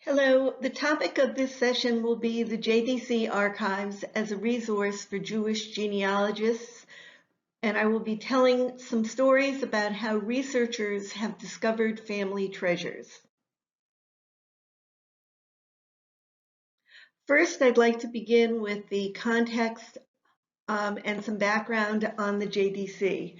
Hello, the topic of this session will be the JDC Archives as a resource for Jewish genealogists, and I will be telling some stories about how researchers have discovered family treasures. First, I'd like to begin with the context and some background on the JDC.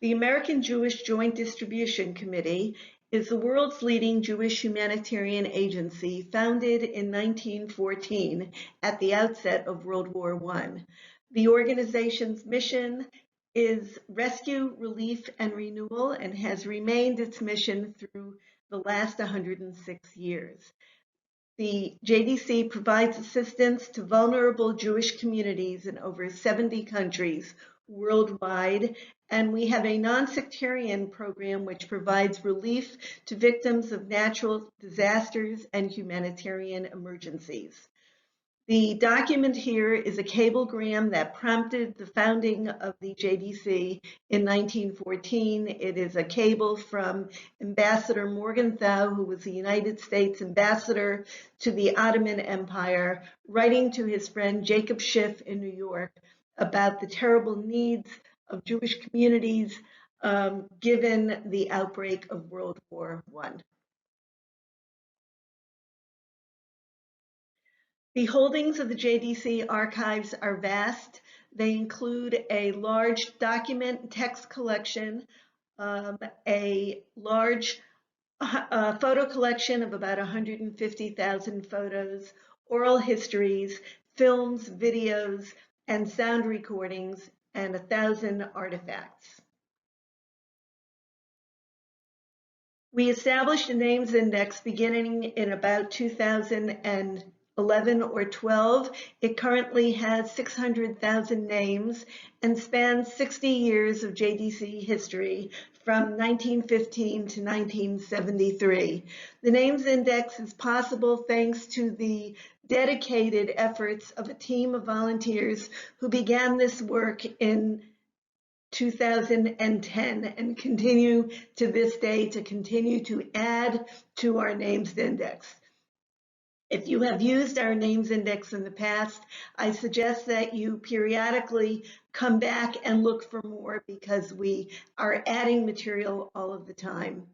The American Jewish Joint Distribution Committee is the world's leading Jewish humanitarian agency, founded in 1914 at the outset of World War I. The organization's mission is rescue, relief, and renewal, and has remained its mission through the last 106 years. The JDC provides assistance to vulnerable Jewish communities in over 70 countries worldwide, and we have a non-sectarian program which provides relief to victims of natural disasters and humanitarian emergencies. The document here is a cablegram that prompted the founding of the JDC in 1914. It is a cable from Ambassador Morgenthau, who was the United States ambassador to the Ottoman Empire, writing to his friend Jacob Schiff in New York about the terrible needs of Jewish communities given the outbreak of World War I. The holdings of the JDC Archives are vast. They include a large document text collection, a large photo collection of about 150,000 photos, oral histories, films, videos, and sound recordings, and 1,000 artifacts. We established a names index beginning in about 2011 or 12. It currently has 600,000 names and spans 60 years of JDC history from 1915 to 1973. The names index is possible thanks to the dedicated efforts of a team of volunteers who began this work in 2010 and continue to this day to continue to add to our names index. If you have used our names index in the past, I suggest that you periodically come back and look for more because we are adding material all of the time.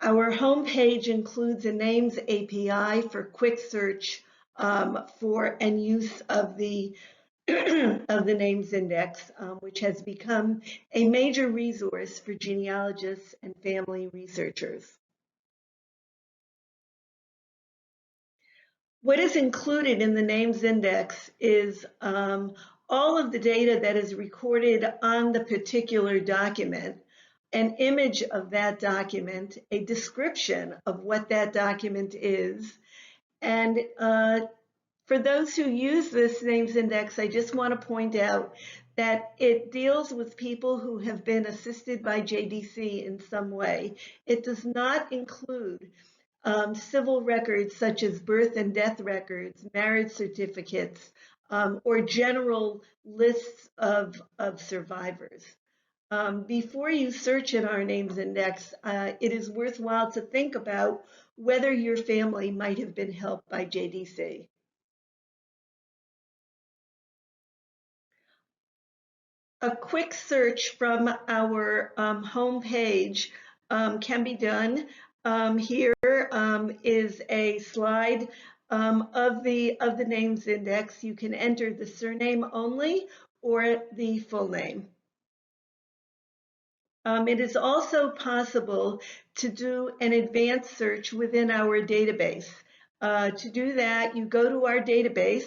Our homepage includes a names API for quick search for and use of the of the names index, which has become a major resource for genealogists and family researchers. What is included in the names index is all of the data that is recorded on the particular document, an image of that document, a description of what that document is, and for those who use this names index, I just want to point out that it deals with people who have been assisted by JDC in some way. It does not include civil records such as birth and death records, marriage certificates, or general lists of survivors. Before you search in our names index, it is worthwhile to think about whether your family might have been helped by JDC. A quick search from our home page can be done. Here is a slide of the names index. You can enter the surname only or the full name. It is also possible to do an advanced search within our database. To do that, you go to our database,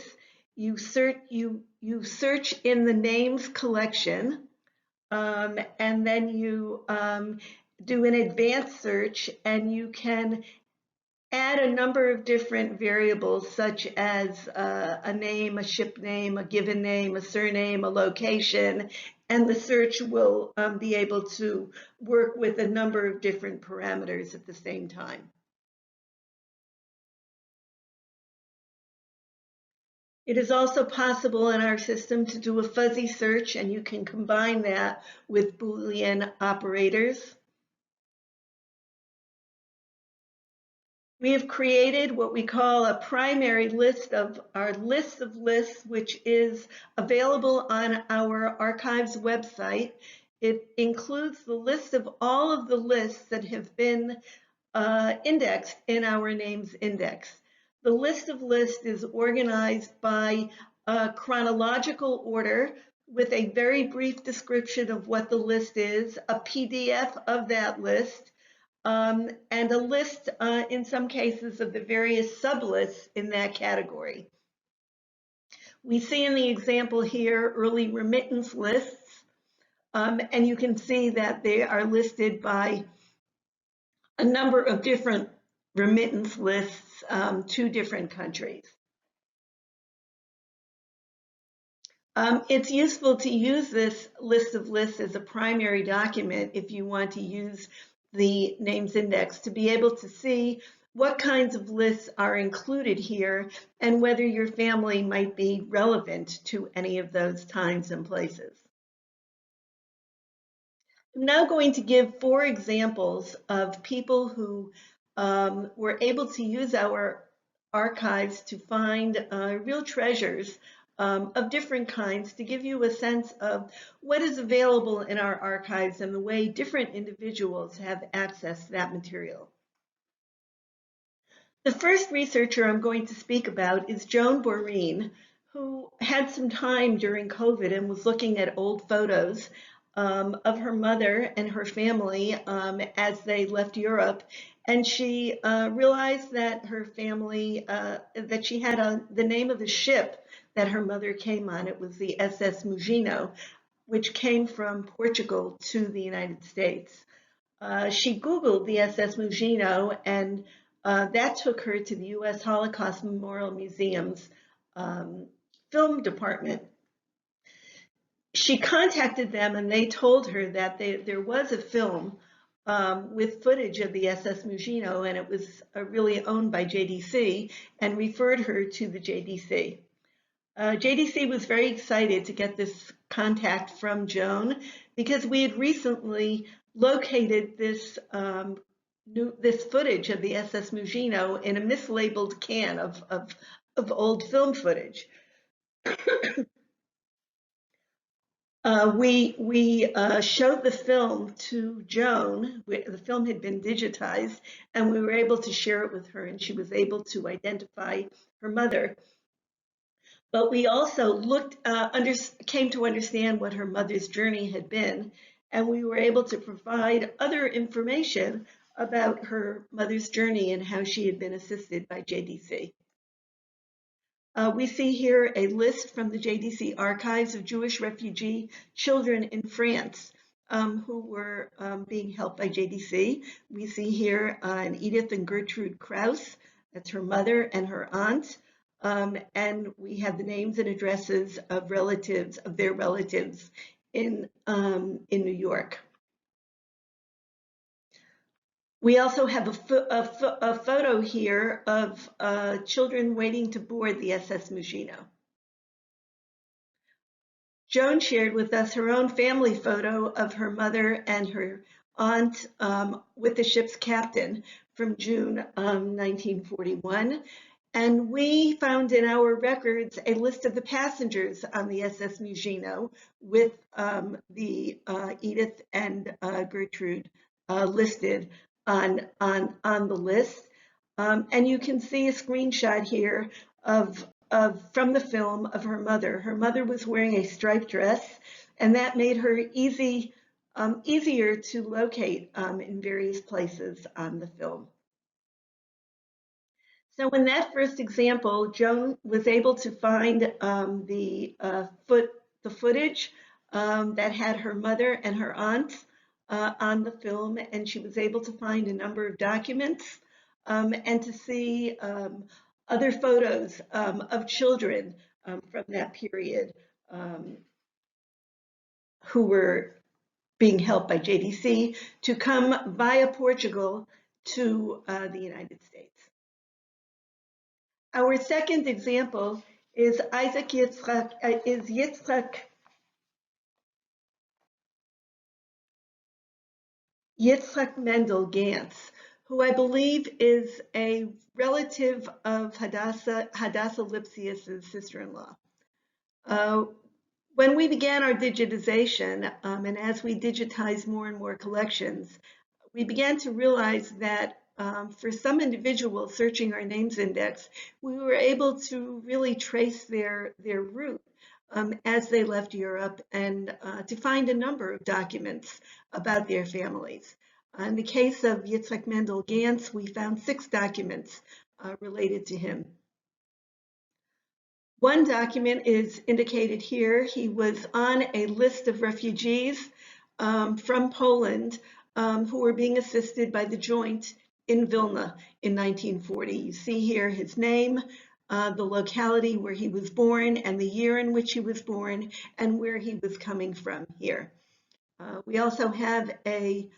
you search in the names collection, and then you do an advanced search, and you can add a number of different variables such as a name, a ship name, a given name, a surname, a location, and the search will be able to work with a number of different parameters at the same time. It is also possible in our system to do a fuzzy search, and you can combine that with Boolean operators. We have created what we call a primary list of our list of lists, which is available on our archives website. It includes the list of all of the lists that have been indexed in our names index. The list of lists is organized by chronological order with a very brief description of what the list is, a PDF of that list, and a list, in some cases, of the various sublists in that category. We see in the example here early remittance lists, and you can see that they are listed by a number of different remittance lists to different countries. It's useful to use this list of lists as a primary document if you want to use the names index to be able to see what kinds of lists are included here and whether your family might be relevant to any of those times and places. I'm now going to give 4 examples of people who were able to use our archives to find real treasures of different kinds to give you a sense of what is available in our archives and the way different individuals have access to that material. The first researcher I'm going to speak about is Joan Boreen, who had some time during COVID and was looking at old photos of her mother and her family as they left Europe. And she realized that her family, that she had the name of the ship that her mother came on. It was the SS Mugino, which came from Portugal to the United States. She Googled the SS Mugino, and that took her to the U.S. Holocaust Memorial Museum's film department. She contacted them and they told her that there was a film with footage of the SS Mugino, and it was really owned by JDC, and referred her to the JDC. JDC was very excited to get this contact from Joan because we had recently located this footage of the SS Mugino in a mislabeled can of old film footage. We showed the film to Joan. The film had been digitized, and we were able to share it with her, and she was able to identify her mother. But we also came to understand what her mother's journey had been, and we were able to provide other information about her mother's journey and how she had been assisted by JDC. We see here a list from the Jdc Archives of Jewish refugee children in France who were being helped by JDC. We see here an Edith and Gertrude Krauss, that's her mother and her aunt, and we have the names and addresses of their relatives in New York. We also have a photo here of children waiting to board the SS Mugino. Joan shared with us her own family photo of her mother and her aunt with the ship's captain from June 1941. And we found in our records a list of the passengers on the SS Mugino with the Edith and Gertrude listed on the list. And you can see a screenshot here from the film of her mother. Her mother was wearing a striped dress, and that made her easier to locate in various places on the film. So in that first example, Joan was able to find the footage that had her mother and her aunt on the film, and she was able to find a number of documents and to see other photos of children from that period who were being helped by JDC to come via Portugal to the United States. Our second example is Yitzhak Mendel Gantz, who I believe is a relative of Hadassah Lipsius's sister-in-law. When we began our digitization, and as we digitized more and more collections, we began to realize that for some individuals searching our names index, we were able to really trace their route as they left Europe and to find a number of documents about their families. In the case of Yitzhak Mendel Gantz, we found 6 documents related to him. One document is indicated here. He was on a list of refugees from Poland who were being assisted by the Joint in Vilna in 1940. You see here his name, the locality where he was born, and the year in which he was born, and where he was coming from here. We also have a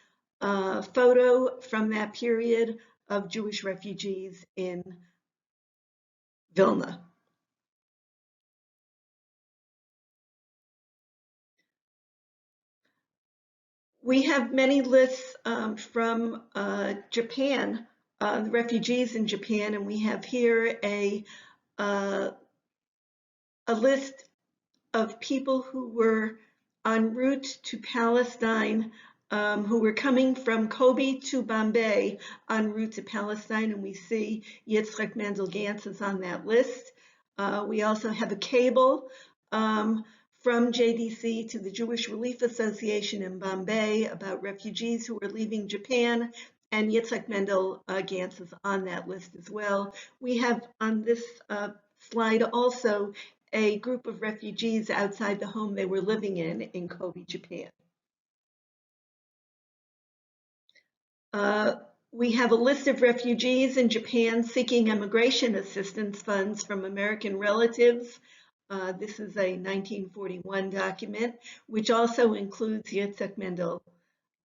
photo from that period of Jewish refugees in Vilna. We have many lists from Japan, the refugees in Japan, and we have here a list of people who were en route to Palestine, who were coming from Kobe to Bombay en route to Palestine, and we see Yitzhak Mendel Gantz is on that list. We also have a cable from JDC to the Jewish Relief Association in Bombay about refugees who are leaving Japan, and Yitzhak Mendel Gantz is on that list as well. We have on this slide also a group of refugees outside the home they were living in Kobe, Japan. We have a list of refugees in Japan seeking immigration assistance funds from American relatives. This is a 1941 document, which also includes Yitzhak Mendel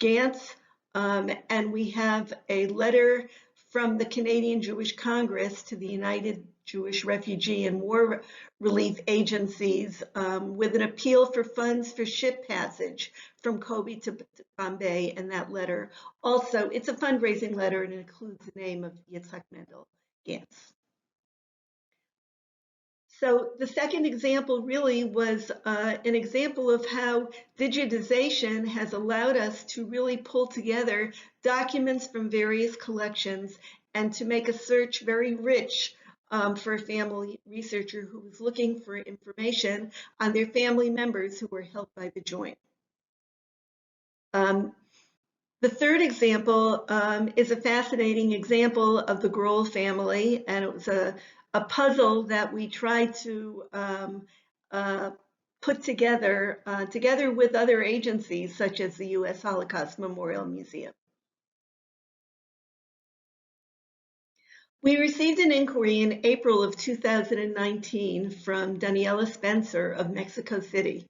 Gantz, and we have a letter from the Canadian Jewish Congress to the United Jewish Refugee and War Relief Agencies with an appeal for funds for ship passage from Kobe to Bombay, and that letter also, it's a fundraising letter and it includes the name of Yitzhak Mendel Gantz. So the second example really was an example of how digitization has allowed us to really pull together documents from various collections and to make a search very rich for a family researcher who was looking for information on their family members who were helped by the Joint. The third example is a fascinating example of the Grohl family, and it was a puzzle that we tried to put together together with other agencies such as the U.S. Holocaust Memorial Museum. We received an inquiry in April of 2019 from Daniela Spencer of Mexico City.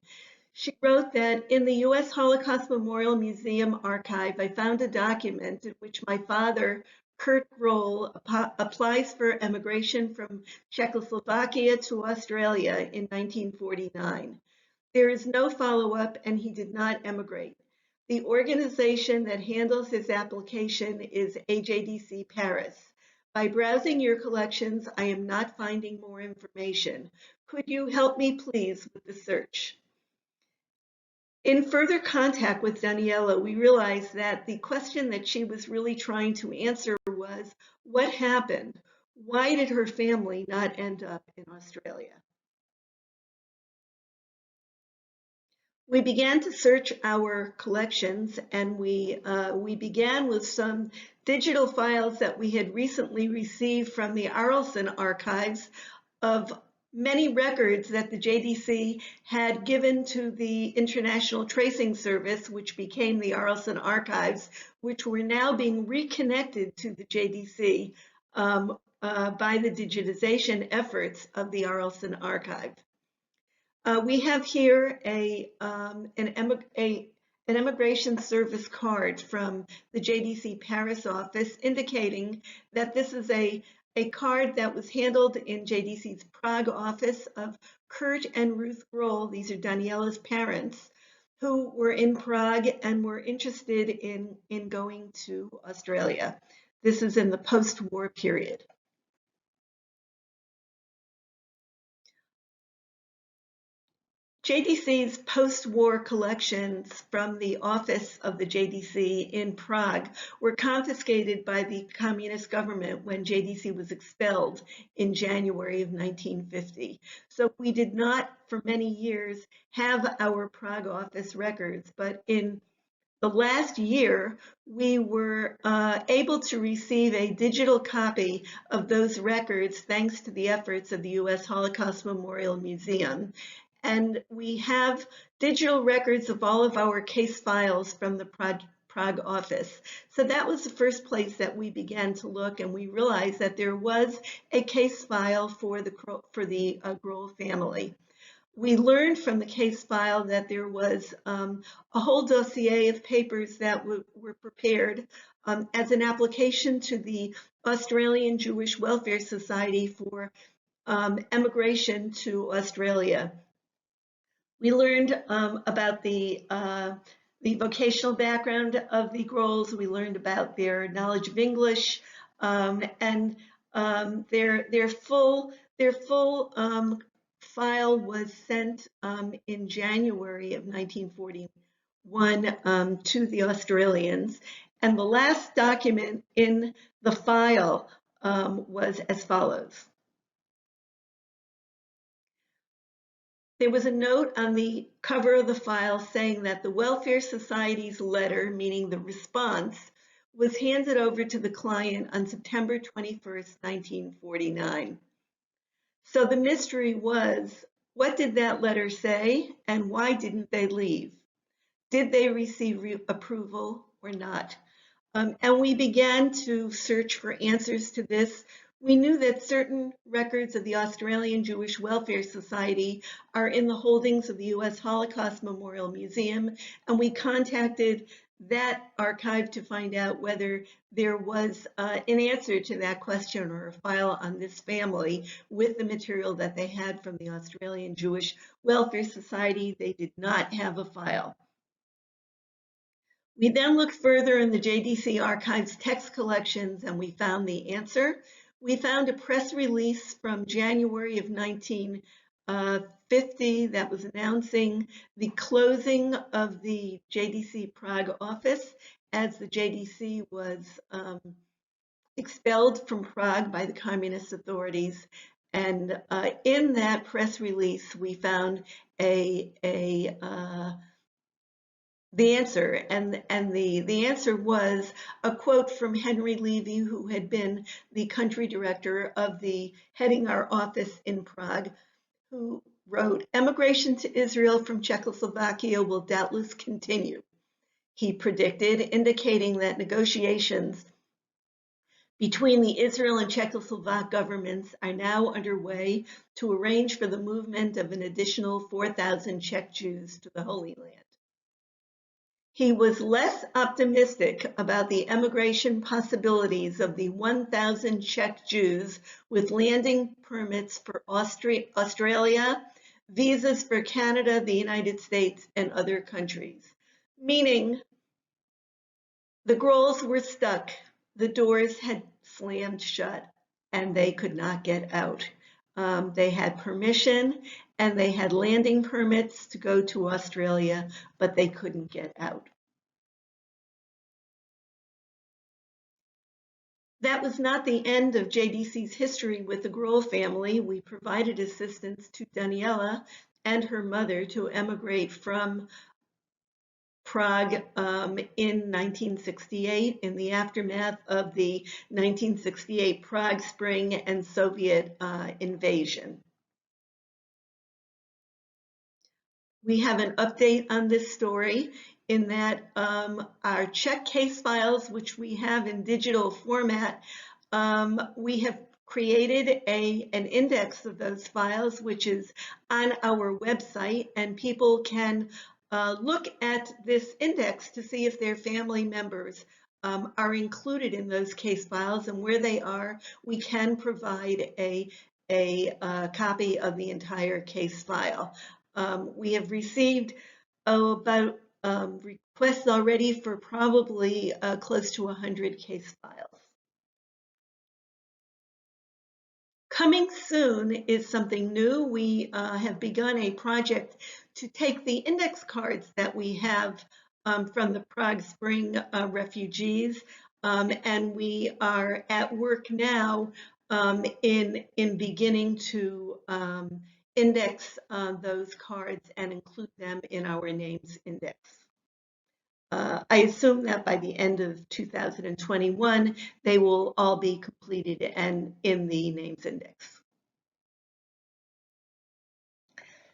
She wrote that in the U.S. Holocaust Memorial Museum archive, I found a document in which my father, Kurt Grohl, applies for emigration from Czechoslovakia to Australia in 1949. There is no follow-up, and he did not emigrate. The organization that handles his application is IAJGS Paris. By browsing your collections, I am not finding more information. Could you help me, please, with the search? In further contact with Daniela, we realized that the question that she was really trying to answer was, what happened? Why did her family not end up in Australia? We began to search our collections, and we began with some digital files that we had recently received from the Arlson Archives of many records that the JDC had given to the International Tracing Service, which became the Arlson Archives, which were now being reconnected to the JDC by the digitization efforts of the Arlson Archive. We have here an immigration service card from the JDC Paris office indicating that this is a card that was handled in JDC's Prague office of Kurt and Ruth Grohl. These are Daniela's parents, who were in Prague and were interested in going to Australia. This is in the post-war period. JDC's post-war collections from the office of the JDC in Prague were confiscated by the communist government when JDC was expelled in January of 1950. So we did not, for many years, have our Prague office records, but in the last year, we were able to receive a digital copy of those records thanks to the efforts of the U.S. Holocaust Memorial Museum. And we have digital records of all of our case files from the Prague office. So that was the first place that we began to look, and we realized that there was a case file for the Grohl family. We learned from the case file that there was a whole dossier of papers that were prepared as an application to the Australian Jewish Welfare Society for emigration to Australia. We learned about the vocational background of the Grohls. We learned about their knowledge of English and their full file was sent in January of 1941 to the Australians. And the last document in the file was as follows. There was a note on the cover of the file saying that the Welfare Society's letter, meaning the response, was handed over to the client on September 21st, 1949. So the mystery was, what did that letter say and why didn't they leave? Did they receive approval or not? And we began to search for answers to this. We knew that certain records of the Australian Jewish Welfare Society are in the holdings of the U.S. Holocaust Memorial Museum, and we contacted that archive to find out whether there was an answer to that question or a file on this family with the material that they had from the Australian Jewish Welfare Society. They did not have a file. We then looked further in the JDC Archives text collections and we found the answer. We found a press release from January of 1950 that was announcing the closing of the JDC Prague office as the JDC was expelled from Prague by the communist authorities. And in that press release, we found the answer, and the answer was a quote from Henry Levi, who had been the country director of the heading our office in Prague, who wrote, "Emigration to Israel from Czechoslovakia will doubtless continue," he predicted, indicating that negotiations between the Israel and Czechoslovak governments are now underway to arrange for the movement of an additional 4,000 Czech Jews to the Holy Land. He was less optimistic about the emigration possibilities of the 1,000 Czech Jews with landing permits for Australia, visas for Canada, the United States, and other countries. Meaning, the Grohls were stuck. The doors had slammed shut, and they could not get out. They had permission and they had landing permits to go to Australia, but they couldn't get out. That was not the end of JDC's history with the Grohl family. We provided assistance to Daniela and her mother to emigrate from Prague in 1968 in the aftermath of the 1968 Prague Spring and Soviet invasion. We have an update on this story in that our Czech case files, which we have in digital format, we have created an index of those files, which is on our website, and people can look at this index to see if their family members are included in those case files, and where they are, we can provide a copy of the entire case file. We have received about requests already for probably close to 100 case files. Coming soon is something new. We have begun a project to take the index cards that we have from the Prague Spring refugees, and we are at work now in beginning to index those cards and include them in our names index. I assume that by the end of 2021, they will all be completed and in the names index.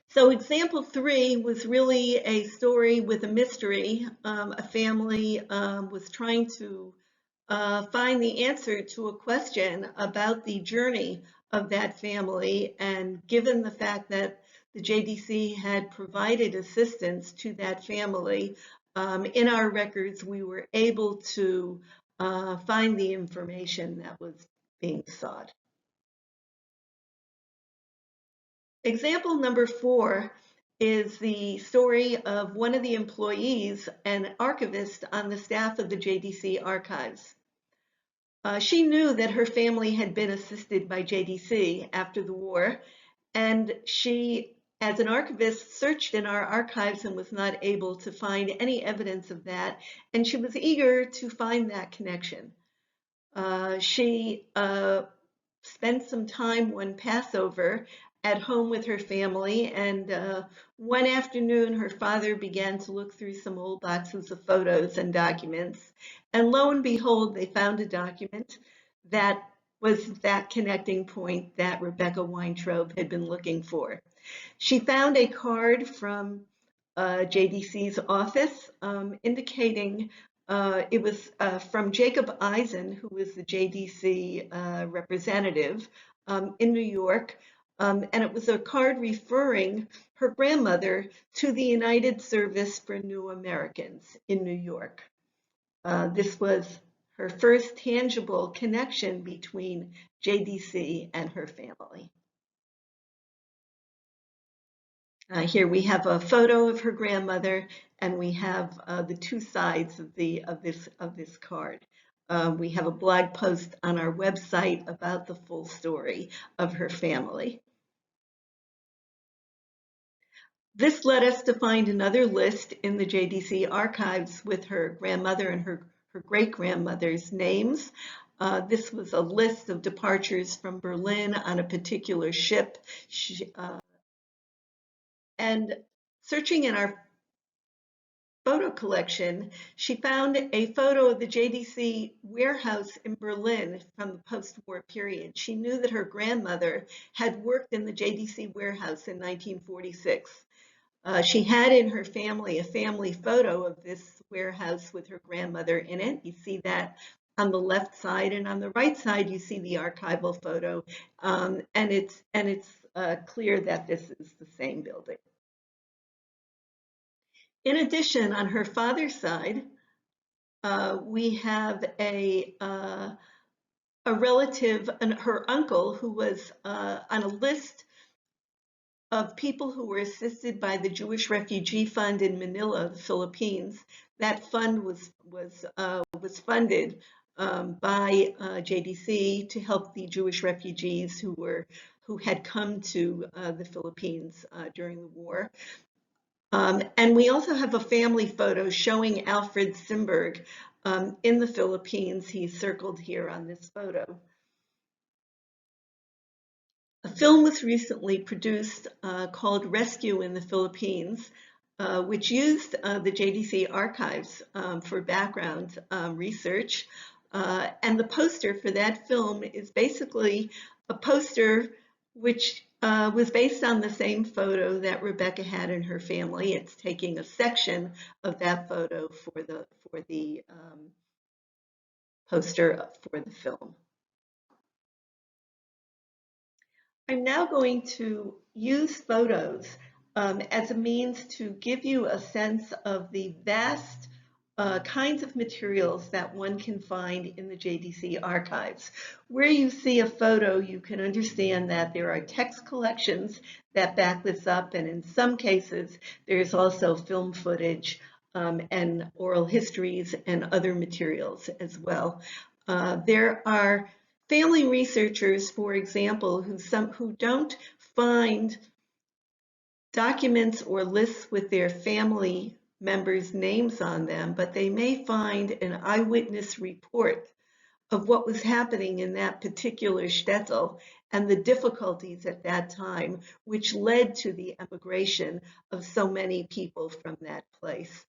So example 3 was really a story with a mystery. A family was trying to find the answer to a question about the journey of that family, and given the fact that the JDC had provided assistance to that family, in our records we were able to find the information that was being sought. Example number 4 is the story of one of the employees, an archivist on the staff of the JDC Archives. She knew that her family had been assisted by JDC after the war, and she, as an archivist, searched in our archives and was not able to find any evidence of that, and she was eager to find that connection. She spent some time one Passover at home with her family, and one afternoon her father began to look through some old boxes of photos and documents, and lo and behold, they found a document that was that connecting point that Rebecca Weintraub had been looking for. She found a card from JDC's office indicating it was from Jacob Eisen, who was the JDC representative in New York, and it was a card referring her grandmother to the United Service for New Americans in New York. This was her first tangible connection between JDC and her family. Here we have a photo of her grandmother, and we have the two sides of this card. We have a blog post on our website about the full story of her family. This led us to find another list in the JDC archives with her grandmother and her great-grandmother's names. This was a list of departures from Berlin on a particular ship. And searching in our photo collection, she found a photo of the JDC warehouse in Berlin from the post-war period. She knew that her grandmother had worked in the JDC warehouse in 1946. She had in her family a family photo of this warehouse with her grandmother in it. You see that on the left side, and on the right side you see the archival photo, and it's clear that this is the same building. In addition, on her father's side, we have a relative, her uncle, who was on a list of people who were assisted by the Jewish Refugee Fund in Manila, the Philippines. That fund was funded by JDC to help the Jewish refugees who had come to the Philippines during the war. And we also have a family photo showing Alfred Simberg in the Philippines. He's circled here on this photo. A film was recently produced called Rescue in the Philippines, which used the JDC archives for background research. And the poster for that film is basically a poster which was based on the same photo that Rebecca had in her family. It's taking a section of that photo for the poster for the film. I'm now going to use photos as a means to give you a sense of the vast kinds of materials that one can find in the JDC archives. Where you see a photo, you can understand that there are text collections that back this up, and in some cases, there's also film footage and oral histories and other materials as well. There are Family researchers, for example, who don't find documents or lists with their family members' names on them, but they may find an eyewitness report of what was happening in that particular shtetl and the difficulties at that time, which led to the emigration of so many people from that place.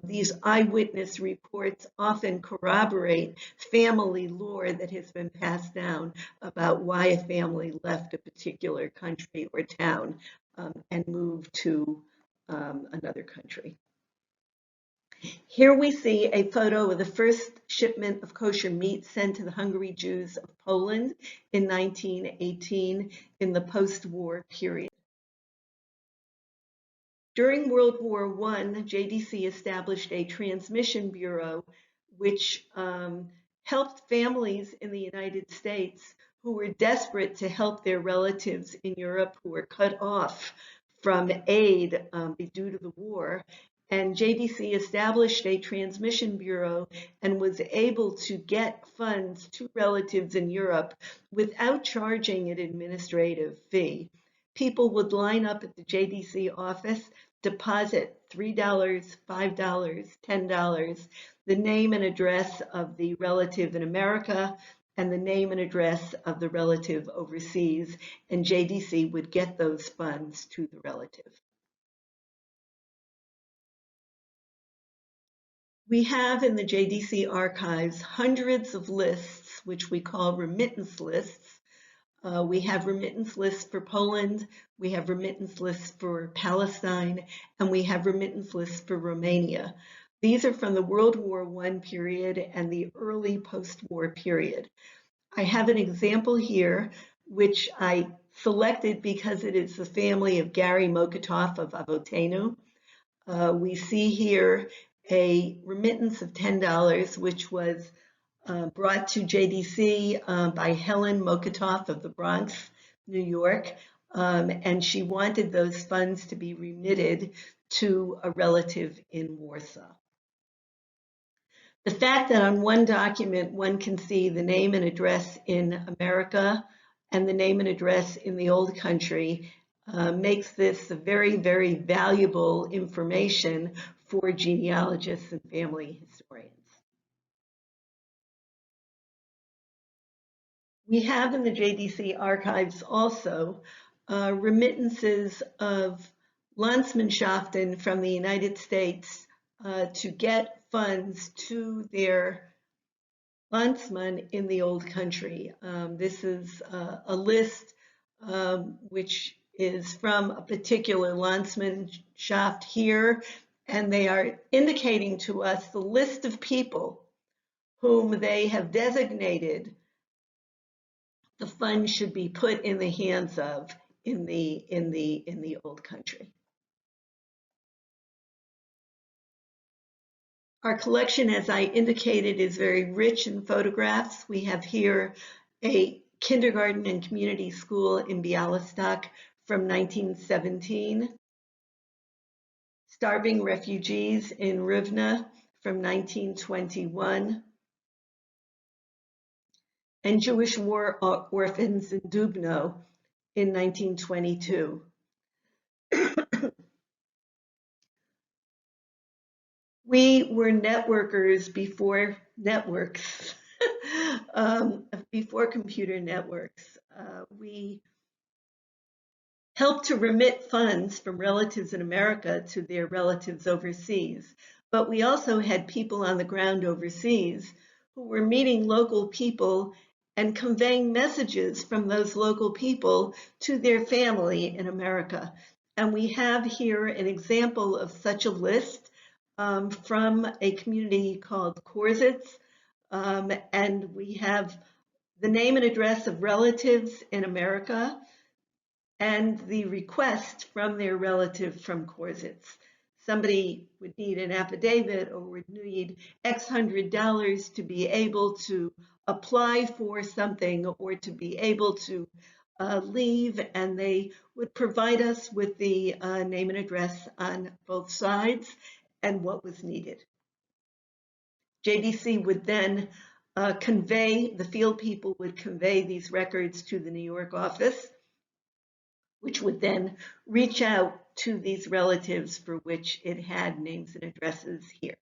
These eyewitness reports often corroborate family lore that has been passed down about why a family left a particular country or town and moved to another country. Here we see a photo of the first shipment of kosher meat sent to the Hungary Jews of Poland in 1918 in the post-war period. During World War I, JDC established a transmission bureau which helped families in the United States who were desperate to help their relatives in Europe who were cut off from aid due to the war. And JDC established a transmission bureau and was able to get funds to relatives in Europe without charging an administrative fee. People would line up at the JDC office, deposit $3, $5, $10, the name and address of the relative in America, and the name and address of the relative overseas, and JDC would get those funds to the relative. We have in the JDC archives hundreds of lists, which we call remittance lists. We have remittance lists for Poland, we have remittance lists for Palestine, and we have remittance lists for Romania. These are from the World War I period and the early post-war period. I have an example here, which I selected because it is the family of Gary Mokotov of Avotenu. We see here a remittance of $10, which was brought to JDC by Helen Mokotov of the Bronx, New York, and she wanted those funds to be remitted to a relative in Warsaw. The fact that on one document one can see the name and address in America and the name and address in the old country makes this a very, very valuable information for genealogists and family historians. We have in the JDC archives also remittances of Landsmannschaften from the United States to get funds to their Landsmann in the old country. This is a list which is from a particular Landsmannschaft here, and they are indicating to us the list of people whom they have designated the funds should be put in the hands of in the old country. Our collection, as I indicated, is very rich in photographs. We have here a kindergarten and community school in Białystok from 1917, starving refugees in Rivne from 1921, and Jewish war orphans in Dubno in 1922. We were networkers before networks, before computer networks. We helped to remit funds from relatives in America to their relatives overseas, but we also had people on the ground overseas who were meeting local people and conveying messages from those local people to their family in America. And we have here an example of such a list from a community called Korzec, and we have the name and address of relatives in America and the request from their relative from Korzec. Somebody would need an affidavit or would need X $100 to be able to apply for something or to be able to leave, and they would provide us with the name and address on both sides and what was needed. JDC would then the field people would convey these records to the New York office, which would then reach out to these relatives for which it had names and addresses here.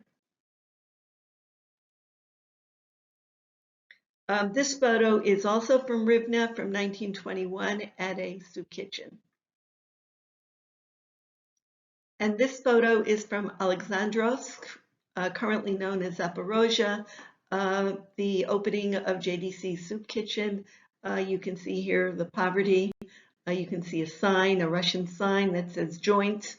This photo is also from Rivne from 1921 at a soup kitchen. And this photo is from Alexandrovsk, currently known as Zaporozhye, the opening of JDC Soup Kitchen. You can see here the poverty. You can see a sign, a Russian sign that says joint.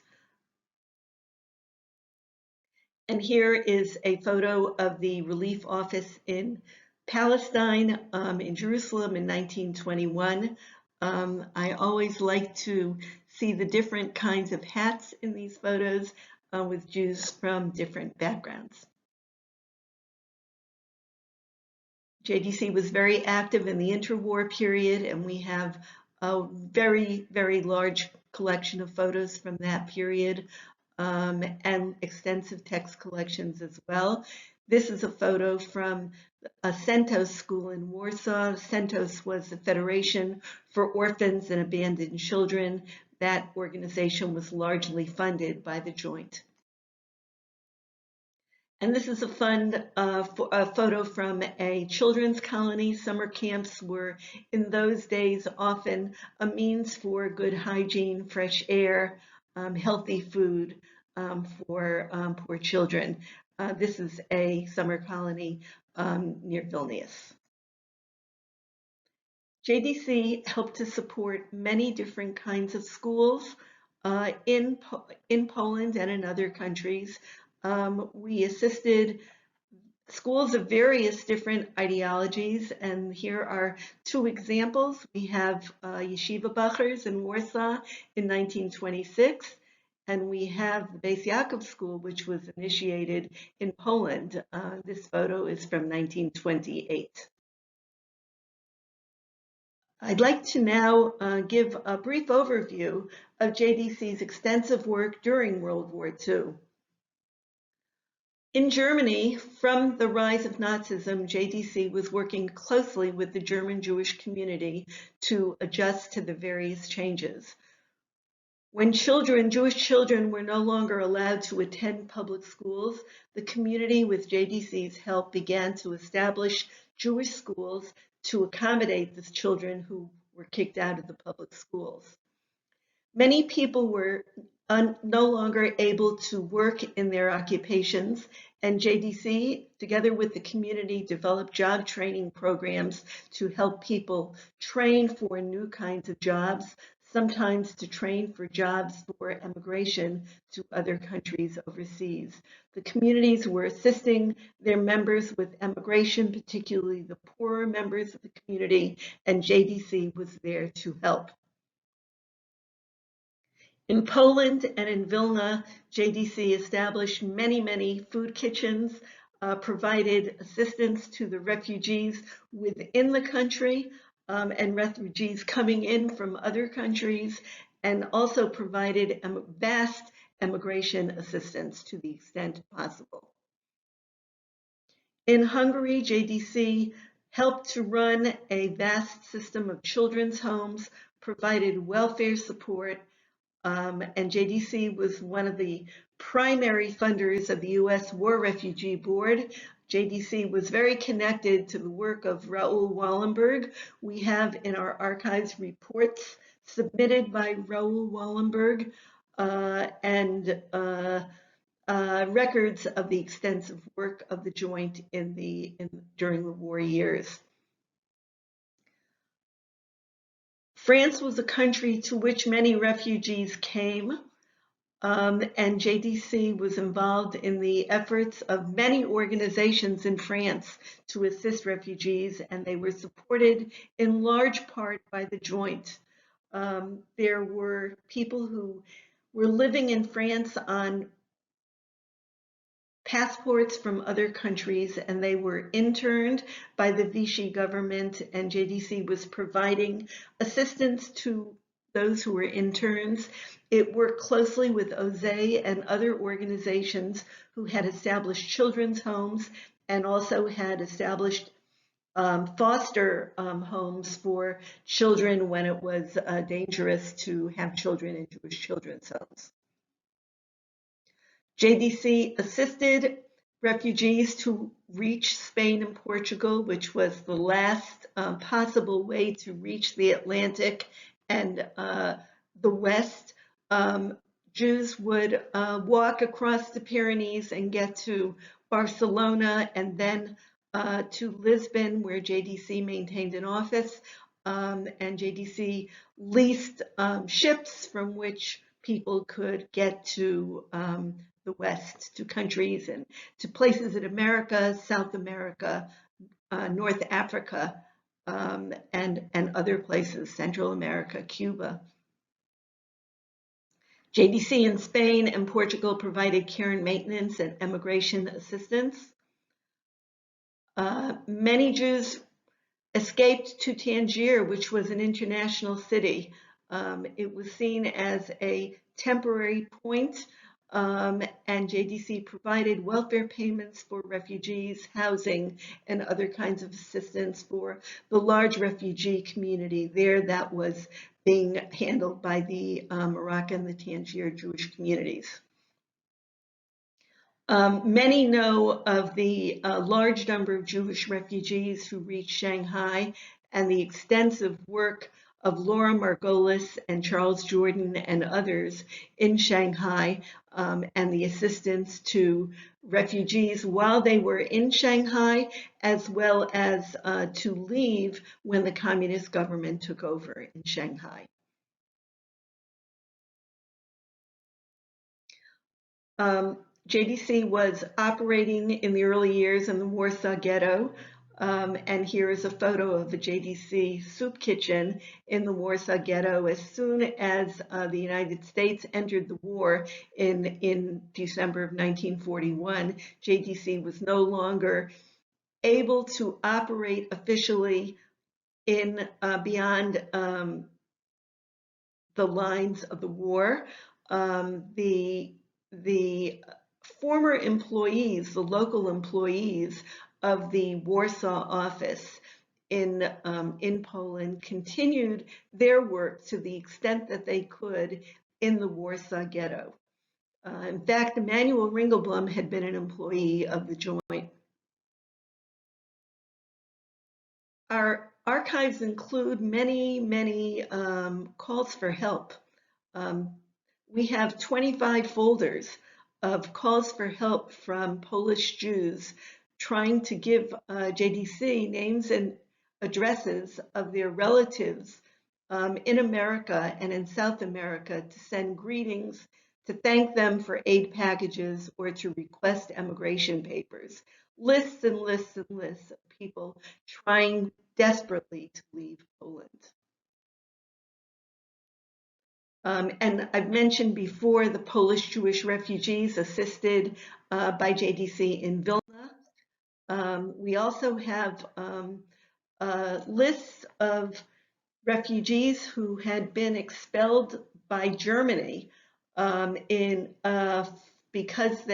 And here is a photo of the relief office in Palestine, in Jerusalem in 1921. I always like to see the different kinds of hats in these photos with Jews from different backgrounds. JDC was very active in the interwar period, and we have a very, very large collection of photos from that period and extensive text collections as well. This is a photo from a Centos school in Warsaw. Centos was the Federation for Orphans and Abandoned Children. That organization was largely funded by the Joint. And this is a fun photo from a children's colony. Summer camps were, in those days, often a means for good hygiene, fresh air, healthy food for poor children. This is a summer colony near Vilnius. JDC helped to support many different kinds of schools in Poland and in other countries. We assisted schools of various different ideologies, and here are two examples. We have Yeshiva Bachers in Warsaw in 1926, and we have the Beis Yaakov School, which was initiated in Poland. This photo is from 1928. I'd like to now give a brief overview of JDC's extensive work during World War II. In Germany, from the rise of Nazism, JDC was working closely with the German Jewish community to adjust to the various changes. When Jewish children were no longer allowed to attend public schools, the community, with JDC's help, began to establish Jewish schools to accommodate the children who were kicked out of the public schools. Many people were no longer able to work in their occupations, and JDC, together with the community, developed job training programs to help people train for new kinds of jobs, sometimes to train for jobs for emigration to other countries overseas. The communities were assisting their members with emigration, particularly the poorer members of the community, and JDC was there to help. In Poland and in Vilna, JDC established many food kitchens, provided assistance to the refugees within the country and refugees coming in from other countries, and also provided vast emigration assistance to the extent possible. In Hungary, JDC helped to run a vast system of children's homes, provided welfare support, and JDC was one of the primary funders of the U.S. War Refugee Board. JDC was very connected to the work of Raoul Wallenberg. We have in our archives reports submitted by Raoul Wallenberg and records of the extensive work of the Joint during the war years. France was a country to which many refugees came, and JDC was involved in the efforts of many organizations in France to assist refugees, and they were supported in large part by the Joint. There were people who were living in France on passports from other countries, and they were interned by the Vichy government, and JDC was providing assistance to those who were interns. It worked closely with OZE and other organizations who had established children's homes and also had established foster homes for children when it was dangerous to have children in Jewish children's homes. JDC assisted refugees to reach Spain and Portugal, which was the last possible way to reach the Atlantic and the West. Jews would walk across the Pyrenees and get to Barcelona and then to Lisbon, where JDC maintained an office. And JDC leased ships from which people could get to the West, to countries and to places in America, South America, North Africa, and other places, Central America, Cuba. JDC in Spain and Portugal provided care and maintenance and immigration assistance. Many Jews escaped to Tangier, which was an international city. It was seen as a temporary point, and JDC provided welfare payments for refugees, housing, and other kinds of assistance for the large refugee community there that was being handled by the Moroccan, the Tangier Jewish communities. Many know of the large number of Jewish refugees who reached Shanghai and the extensive work of Laura Margolis and Charles Jordan and others in Shanghai, and the assistance to refugees while they were in Shanghai, as well as to leave when the communist government took over in Shanghai. JDC was operating in the early years in the Warsaw Ghetto, and here is a photo of the JDC soup kitchen in the Warsaw Ghetto. As soon as the United States entered the war in December of 1941, JDC was no longer able to operate officially in beyond the lines of the war. The former employees, the local employees of the Warsaw office in Poland, continued their work to the extent that they could in the Warsaw Ghetto. In fact, Emanuel Ringelblum had been an employee of the Joint. Our archives include many calls for help. We have 25 folders of calls for help from Polish Jews trying to give JDC names and addresses of their relatives in America and in South America to send greetings, to thank them for aid packages, or to request emigration papers. Lists and lists and lists of people trying desperately to leave Poland. And I've mentioned before the Polish Jewish refugees assisted by JDC in Vilna. We also have lists of refugees who had been expelled by Germany because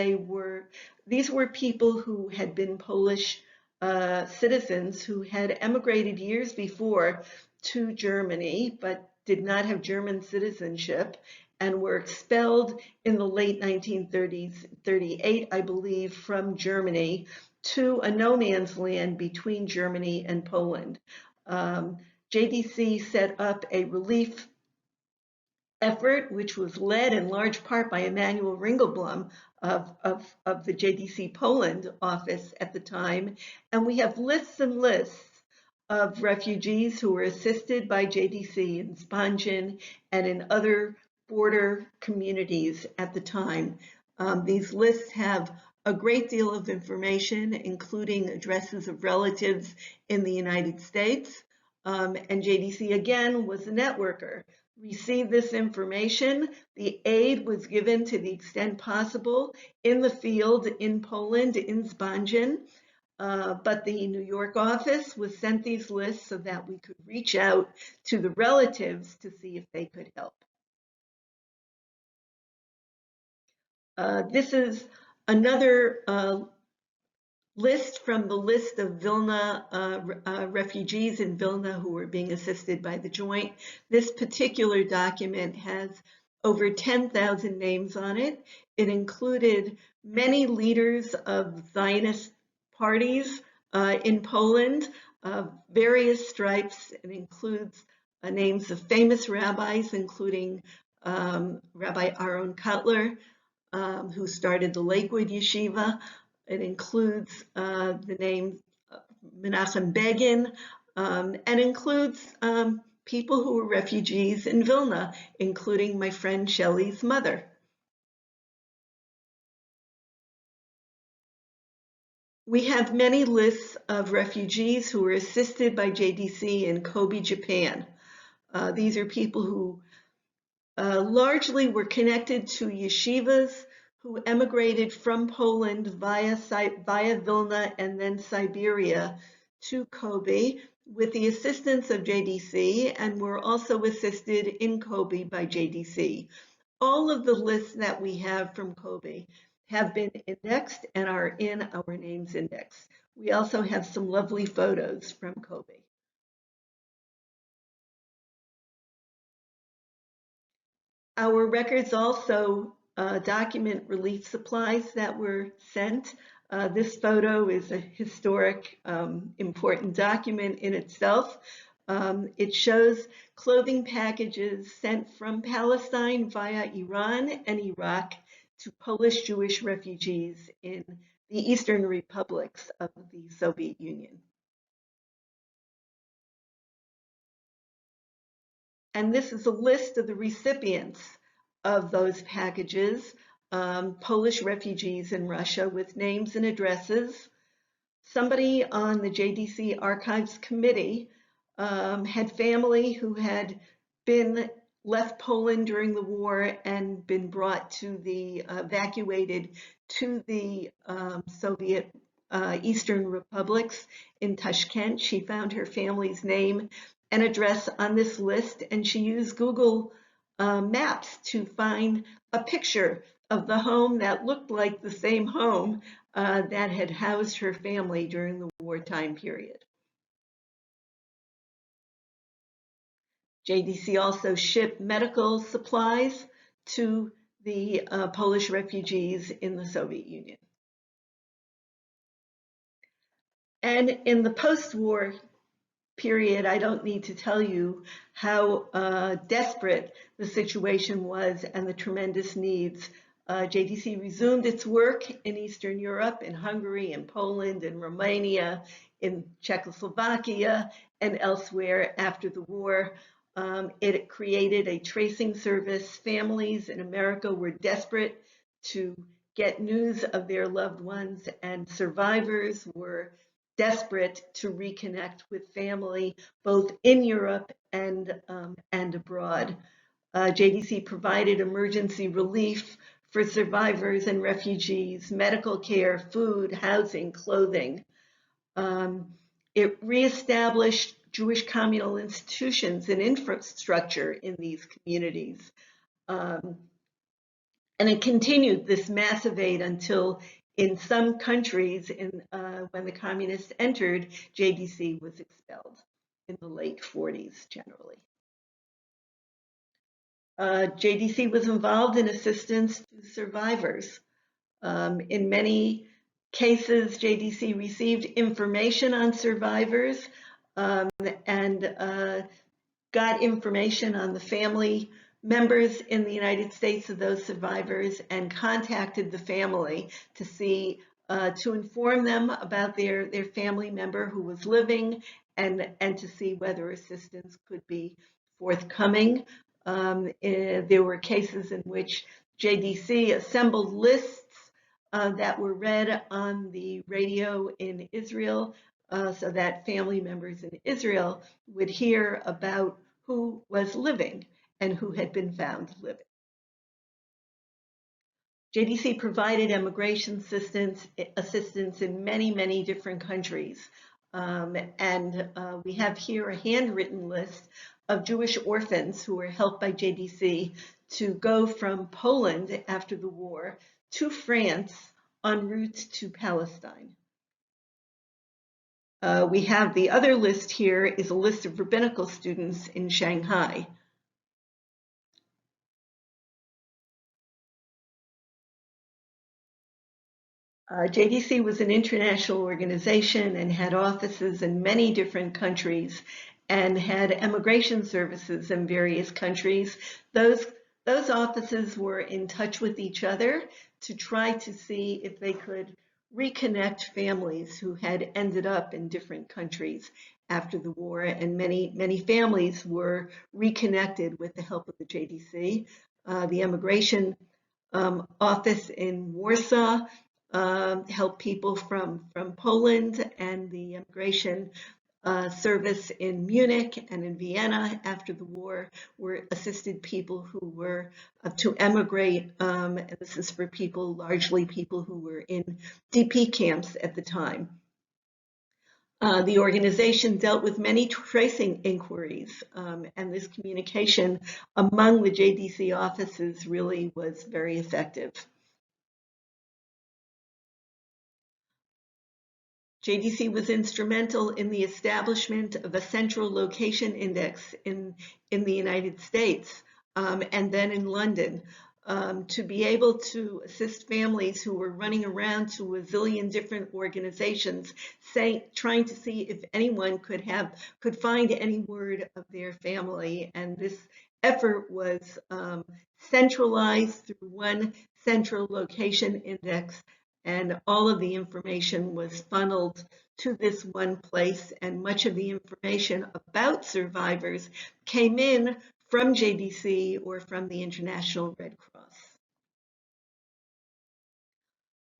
these were people who had been Polish citizens who had emigrated years before to Germany, but did not have German citizenship and were expelled in the late 1930s, 38, I believe, from Germany to a no man's land between Germany and Poland. JDC set up a relief effort, which was led in large part by Emanuel Ringelblum of the JDC Poland office at the time. And we have lists and lists of refugees who were assisted by JDC in Spangen and in other border communities at the time. These lists have a great deal of information, including addresses of relatives in the United States. And JDC, again, was a networker. Received this information. The aid was given to the extent possible in the field in Poland, in Spangen. But the New York office was sent these lists so that we could reach out to the relatives to see if they could help. This is another list from the list of Vilna refugees in Vilna who were being assisted by the Joint. This particular document has over 10,000 names on it. It included many leaders of Zionist parties in Poland, various stripes. It includes names of famous rabbis, including Rabbi Aaron Kotler, who started the Lakewood Yeshiva. It includes the name Menachem Begin, and includes people who were refugees in Vilna, including my friend Shelley's mother. We have many lists of refugees who were assisted by JDC in Kobe, Japan. These are people who largely were connected to yeshivas who emigrated from Poland via Vilna and then Siberia to Kobe with the assistance of JDC, and were also assisted in Kobe by JDC. All of the lists that we have from Kobe have been indexed and are in our names index. We also have some lovely photos from Kobe. Our records also document relief supplies that were sent. This photo is a historic, important document in itself. It shows clothing packages sent from Palestine via Iran and Iraq to Polish Jewish refugees in the Eastern republics of the Soviet Union. And this is a list of the recipients of those packages, Polish refugees in Russia with names and addresses. Somebody on the JDC Archives committee had family who had been left Poland during the war and been brought to the, evacuated to the Soviet Eastern republics in Tashkent. She found her family's name and address on this list, and she used Google Maps to find a picture of the home that looked like the same home that had housed her family during the wartime period. JDC also shipped medical supplies to the Polish refugees in the Soviet Union. And in the post-war period, I don't need to tell you how desperate the situation was and the tremendous needs. JDC resumed its work in Eastern Europe, in Hungary, in Poland, in Romania, in Czechoslovakia, and elsewhere after the war. It created a tracing service. Families in America were desperate to get news of their loved ones, and survivors were desperate to reconnect with family, both in Europe and abroad. JDC provided emergency relief for survivors and refugees, medical care, food, housing, clothing. It reestablished Jewish communal institutions and infrastructure in these communities. And it continued this massive aid until in some countries, when the communists entered, JDC was expelled in the late 40s generally. JDC was involved in assistance to survivors. In many cases, JDC received information on survivors and got information on the family members in the United States of those survivors and contacted the family to see, to inform them about their family member who was living and to see whether assistance could be forthcoming. There were cases in which JDC assembled lists that were read on the radio in Israel so that family members in Israel would hear about who was living and who had been found living. JDC provided immigration assistance in many, many different countries. We have here a handwritten list of Jewish orphans who were helped by JDC to go from Poland after the war to France en route to Palestine. We have the other list here is a list of rabbinical students in Shanghai. JDC was an international organization and had offices in many different countries and had emigration services in various countries. Those, those offices were in touch with each other to try to see if they could reconnect families who had ended up in different countries after the war, and many families were reconnected with the help of the JDC. The immigration office in Warsaw helped people from Poland, and the immigration service in Munich and in Vienna after the war were assisted people who were to emigrate. And this is for people, largely people who were in DP camps at the time. The organization dealt with many tracing inquiries, and this communication among the JDC offices really was very effective. JDC was instrumental in the establishment of a central location index in the United States, and then in London, to be able to assist families who were running around to a zillion different organizations, trying to see if anyone could find any word of their family. And this effort was centralized through one central location index, and all of the information was funneled to this one place, and much of the information about survivors came in from JDC or from the International Red Cross.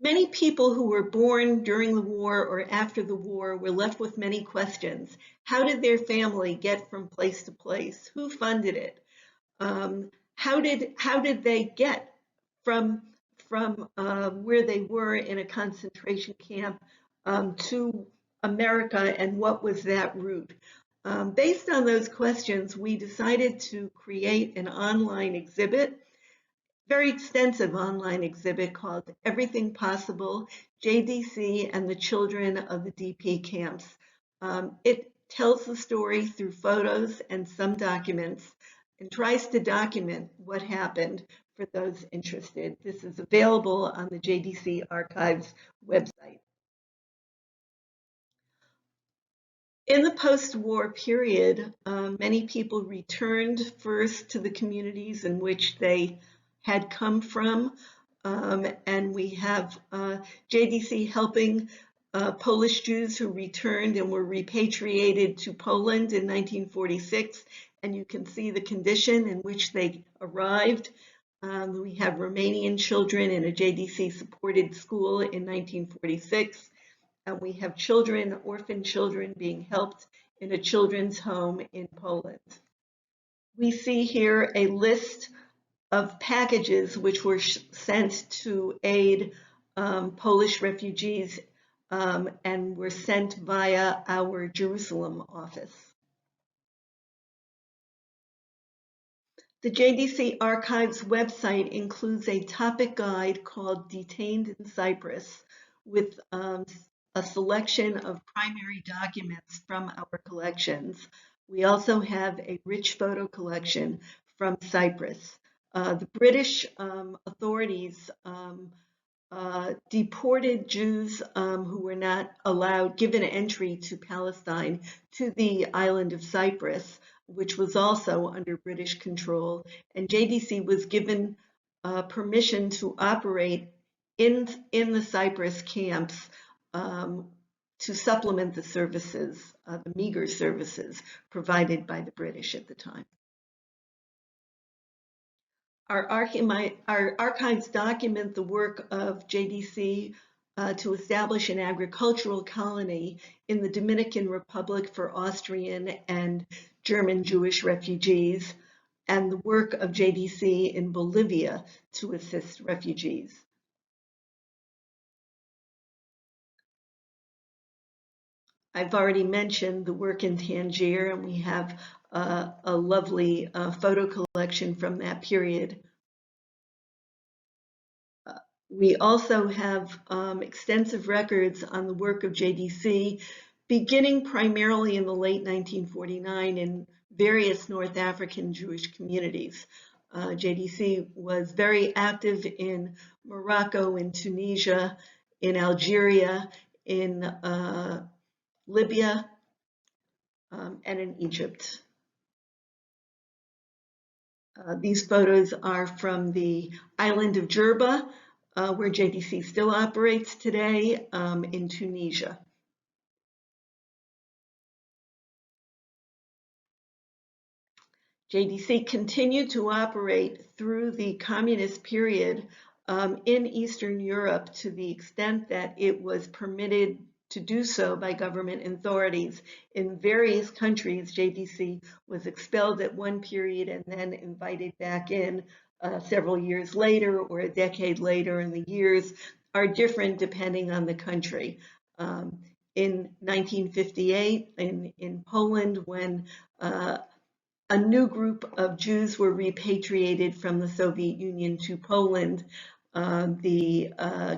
Many people who were born during the war or after the war were left with many questions. How did their family get from place to place? Who funded it? How did they get from where they were in a concentration camp to America, and what was that route? Based on those questions, we decided to create an online exhibit, very extensive online exhibit called Everything Possible, JDC and the Children of the DP Camps. It tells the story through photos and some documents, and tries to document what happened for those interested. This is available on the Jdc Archives website. In the post-war period, many people returned first to the communities in which they had come from, and we have JDC helping Polish Jews who returned and were repatriated to Poland in 1946, and you can see the condition in which they arrived. We have Romanian children in a JDC-supported school in 1946. And we have children, orphan children, being helped in a children's home in Poland. We see here a list of packages which were sent to aid Polish refugees and were sent via our Jerusalem office. The JDC Archives website includes a topic guide called Detained in Cyprus, with a selection of primary documents from our collections. We also have a rich photo collection from Cyprus. The British authorities deported Jews who were not given entry to Palestine, to the island of Cyprus, which was also under British control, and JDC was given permission to operate in the Cyprus camps to supplement the services, the meager services provided by the British at the time. Our archives document the work of JDC to establish an agricultural colony in the Dominican Republic for Austrian and German Jewish refugees, and the work of JDC in Bolivia to assist refugees. I've already mentioned the work in Tangier, and we have a lovely photo collection from that period. We also have extensive records on the work of JDC beginning primarily in the late 1949 in various North African Jewish communities. JDC was very active in Morocco, in Tunisia, in Algeria, in Libya, and in Egypt. These photos are from the island of Jerba, where JDC still operates today, in Tunisia. JDC continued to operate through the communist period in Eastern Europe to the extent that it was permitted to do so by government authorities. In various countries, JDC was expelled at one period and then invited back in several years later or a decade later, and the years are different depending on the country. In 1958, in Poland, when a new group of Jews were repatriated from the Soviet Union to Poland, the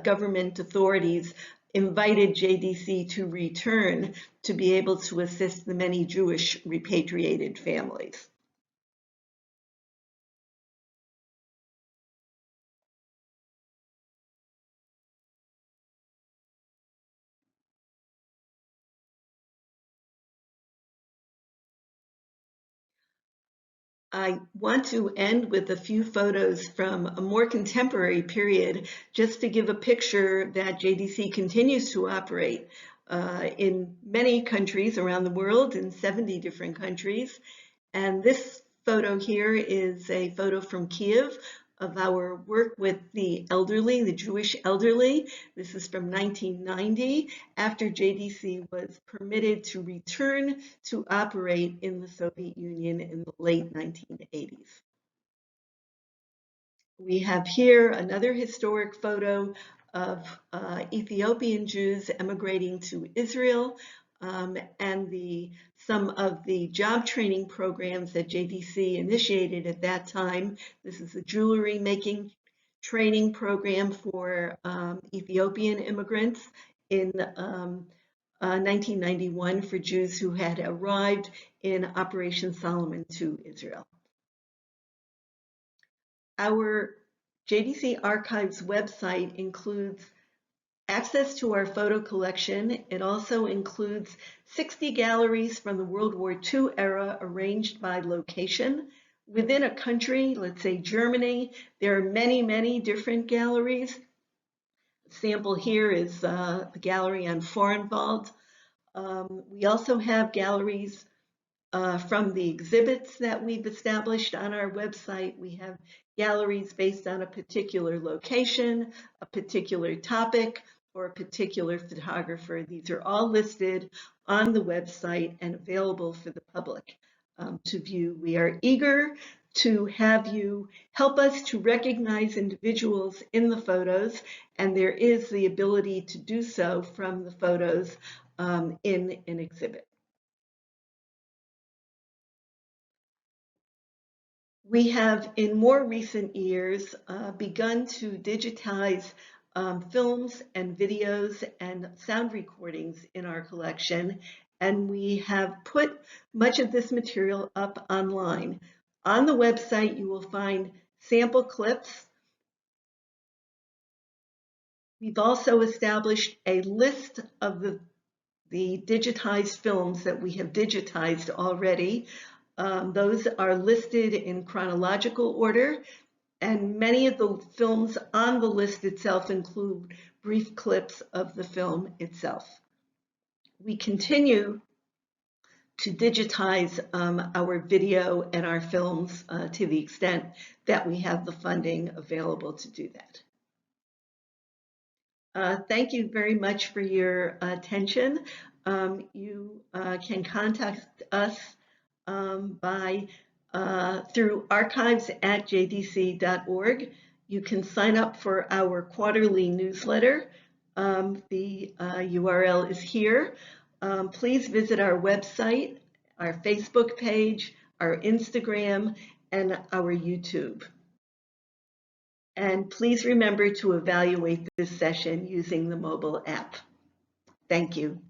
government authorities invited JDC to return to be able to assist the many Jewish repatriated families. I want to end with a few photos from a more contemporary period, just to give a picture that JDC continues to operate in many countries around the world, in 70 different countries. And this photo here is a photo from Kiev of our work with the elderly, the Jewish elderly. This is from 1990, after JDC was permitted to return to operate in the Soviet Union in the late 1980s. We have here another historic photo of Ethiopian Jews emigrating to Israel, and some of the job training programs that JDC initiated at that time. This is a jewelry making training program for Ethiopian immigrants in 1991 for Jews who had arrived in Operation Solomon to Israel. Our JDC Archives website includes access to our photo collection. It also includes 60 galleries from the World War II era arranged by location. Within a country, let's say Germany, there are many, many different galleries. The sample here is the gallery on Forenwald. We also have galleries from the exhibits that we've established on our website. We have galleries based on a particular location, a particular topic, or a particular photographer. These are all listed on the website and available for the public to view. We are eager to have you help us to recognize individuals in the photos, and there is the ability to do so from the photos in an exhibit. We have, in more recent years, begun to digitize films and videos and sound recordings in our collection, and we have put much of this material up online. On the website, you will find sample clips. We've also established a list of the digitized films that we have digitized already. Those are listed in chronological order, and many of the films on the list itself include brief clips of the film itself. We continue to digitize our video and our films to the extent that we have the funding available to do that. Thank you very much for your attention. You can contact us through archives@jdc.org. You can sign up for our quarterly newsletter. The URL is here. Please visit our website, our Facebook page, our Instagram, and our YouTube. And please remember to evaluate this session using the mobile app. Thank you.